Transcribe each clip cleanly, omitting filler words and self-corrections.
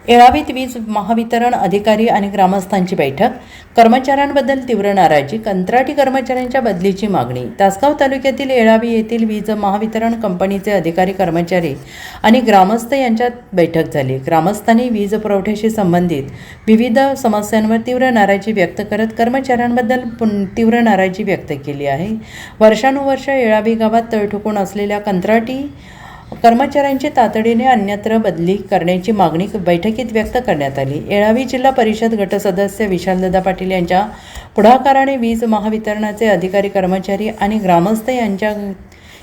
येळावीत वीज महावितरण अधिकारी आणि ग्रामस्थांची बैठक. कर्मचाऱ्यांबद्दल तीव्र नाराजी, कंत्राटी कर्मचाऱ्यांच्या बदलीची मागणी. तासगाव तालुक्यातील येळावी येथील वीज महावितरण कंपनीचे अधिकारी, कर्मचारी आणि ग्रामस्थ यांच्यात बैठक झाली. ग्रामस्थांनी वीज पुरवठ्याशी संबंधित विविध समस्यांवर तीव्र नाराजी व्यक्त करत कर्मचाऱ्यांबद्दल तीव्र नाराजी व्यक्त केली आहे. वर्षानुवर्ष येळावी गावात तळ ठोकून असलेल्या कंत्राटी कर्मचाऱ्यांची तातडीने अन्यत्र बदली करण्याची मागणी बैठकीत व्यक्त करण्यात आली. येळावी जिल्हा परिषद गट सदस्य विशालदादा पाटील यांच्या पुढाकाराने वीज महावितरणाचे अधिकारी, कर्मचारी आणि ग्रामस्थ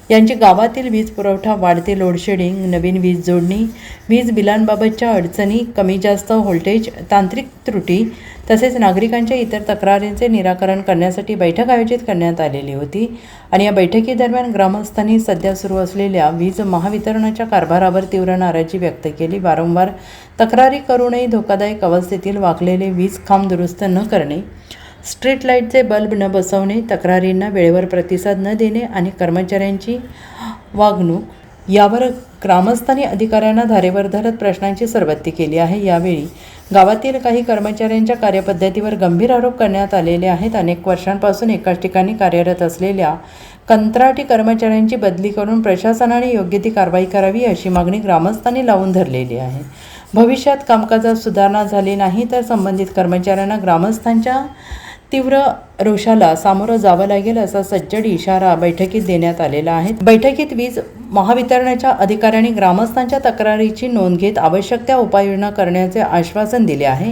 यांची गावातील वीज पुरवठा, वाढते लोडशेडिंग, नवीन वीज जोडणी, वीज बिलांबाबतच्या अडचणी, कमी जास्त व्होल्टेज, तांत्रिक त्रुटी तसेच नागरिकांच्या इतर तक्रारींचे निराकरण करण्यासाठी बैठक आयोजित करण्यात आलेली होती. आणि या बैठकीदरम्यान ग्रामस्थांनी सध्या सुरू असलेल्या वीज महावितरणाच्या कारभारावर तीव्र नाराजी व्यक्त केली. वारंवार तक्रारी करूनही धोकादायक अवस्थेतील वाकलेले वीज खांब दुरुस्त न करणे, स्ट्रीट लाईटचे बल्ब न बसवणे, तक्रारींना वेळेवर प्रतिसाद न देणे आणि कर्मचाऱ्यांची वागणूक यावर ग्रामस्थांनी अधिकाऱ्यांना धारेवर धरत प्रश्नांची सरबत्ती केली आहे. यावेळी गावातील काही कर्मचाऱ्यांच्या कार्यपद्धतीवर गंभीर आरोप करण्यात आलेले आहेत. अनेक वर्षांपासून एकाच ठिकाणी कार्यरत असलेल्या कंत्राटी कर्मचाऱ्यांची बदली करून प्रशासनाने योग्य ती कारवाई करावी अशी मागणी ग्रामस्थांनी लावून धरलेली आहे. भविष्यात कामकाजात सुधारणा झाली नाही तर संबंधित कर्मचाऱ्यांना ग्रामस्थांच्या तीव्र रोषाला सामोरं जावं लागेल असा सज्जड इशारा बैठकीत देण्यात आलेला आहे. बैठकीत वीज महावितरणाच्या अधिकाऱ्यांनी ग्रामस्थांच्या तक्रारीची नोंद घेत आवश्यक त्या उपाययोजना करण्याचे आश्वासन दिले आहे.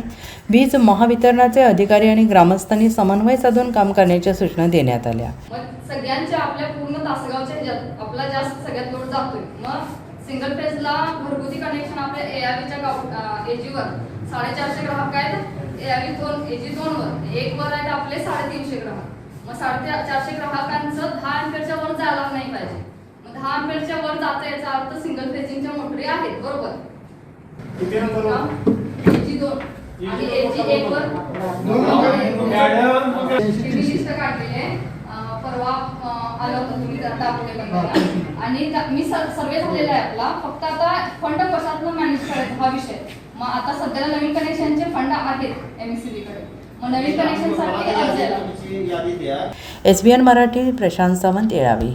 वीज महावितरणाचे अधिकारी आणि ग्रामस्थांनी समन्वय साधून काम करण्याच्या सूचना देण्यात आल्या. सगळ्यांच्या आपल्या पूर्ण तासगावच्या ह्याच्यात आपला जास्त सगळ्यात लोड जातोय. मग सिंगल फेजला घरगुती कनेक्शन आपल्या एआरवीच्या एजीवर 450 ग्राहक आहेत. एआरवी 2 एजी 2 वर एक वर आहेत आपले 350 ग्राहक. मग 450 ग्राहकांचं 10 एम्पियरच्या वर जायला नाही पाहिजे. मग 10 एम्पियरच्या वर जाता याचा अर्थ सिंगल फेजिंगच्या मोटरी आहेत, बरोबर. किती नंबर? एजी 2 आणि एजी 1 वर लिस्ट काढलेली आहे. परवा आलं होतं तुम्ही दाखवले आणि मी सर्वे झालेला आहे आपला. फक्त आता फंड कशातून मॅनेज करायचा हा विषय. मग आता सध्याला नवीन कनेक्शनचे फंड आहेत एमएससीबी कडे. मग नवीन कनेक्शनसाठी अर्ज SBN मराठी, प्रशांत सावंत, येळावी.